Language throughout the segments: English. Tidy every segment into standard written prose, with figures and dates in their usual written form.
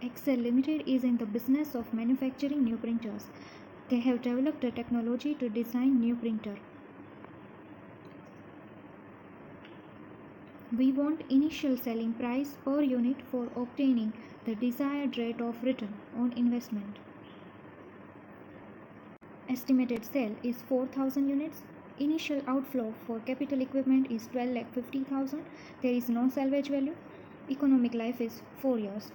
Excel Limited is in the business of manufacturing new printers. They have developed a technology to design new printer. We want initial selling price per unit for obtaining the desired rate of return on investment. Estimated sale is 4,000 units. Initial outflow for capital equipment is 12,50,000. There is no salvage value. Economic life is 4 years.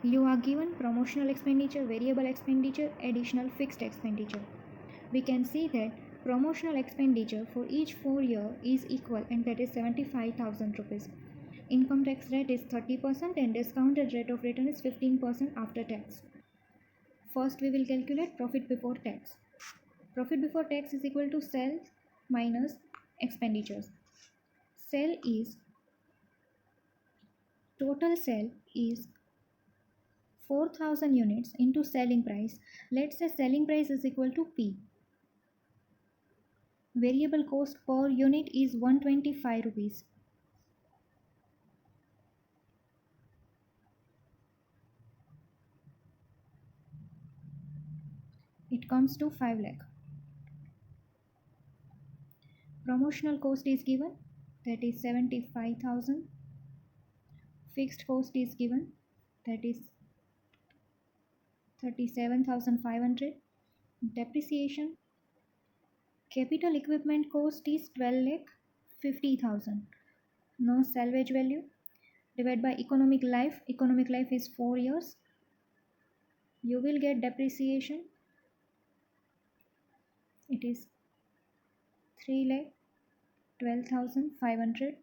You are given promotional expenditure, variable expenditure, additional fixed expenditure. We can see that promotional expenditure for each 4 year is equal, and that is 75,000 rupees. Income tax rate is 30% and discounted rate of return is 15% after tax. First we will calculate profit before tax. Profit before tax is equal to sales minus expenditures. Total sale is 4,000 units into selling price. Let's say selling price is equal to P. Variable cost per unit is 125 rupees. It comes to 5 lakh. Promotional cost is given, that is 75,000. Fixed cost is given, that is 37,500. Depreciation. Capital equipment cost is 12,50,000. No salvage value. Divide by economic life. Economic life is 4 years. You will get depreciation. It is 3,12,500.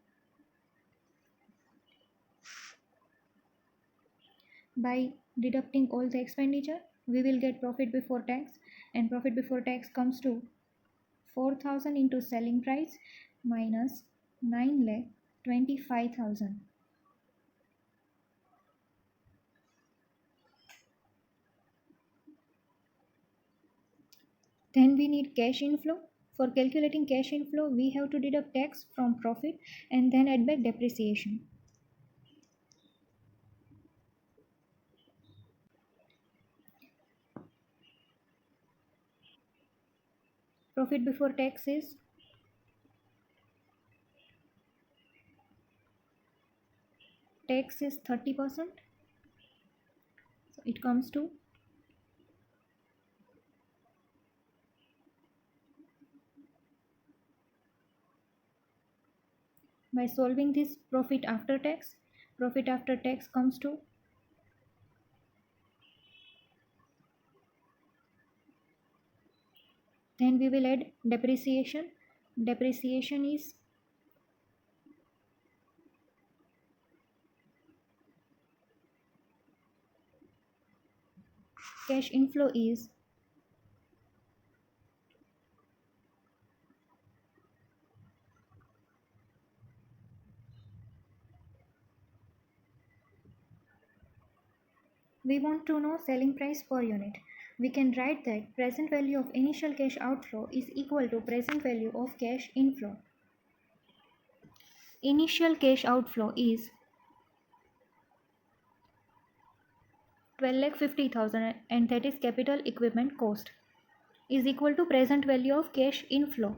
By deducting all the expenditure, we will get profit before tax, and profit before tax comes to 4,000 into selling price minus 9,25,000. Then we need cash inflow. For calculating cash inflow, we have to deduct tax from profit and then add back depreciation. Profit before tax is 30%. So it comes to by solving this profit after tax comes to then we will add depreciation. Depreciation is cash inflow is we want to know selling price per unit. We can write that present value of initial cash outflow is equal to present value of cash inflow. Initial cash outflow is 12,50,000 and that is capital equipment cost is equal to present value of cash inflow.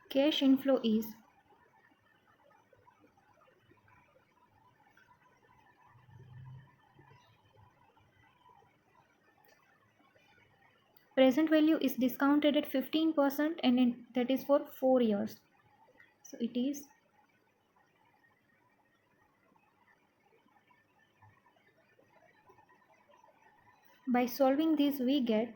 Cash inflow is present value is discounted at 15% and that is for 4 years. So it is by solving this we get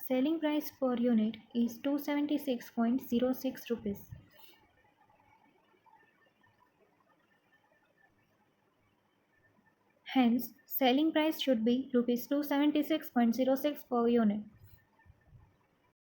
selling price per unit is 276.06 rupees. Hence, selling price should be rupees 276.06 per unit.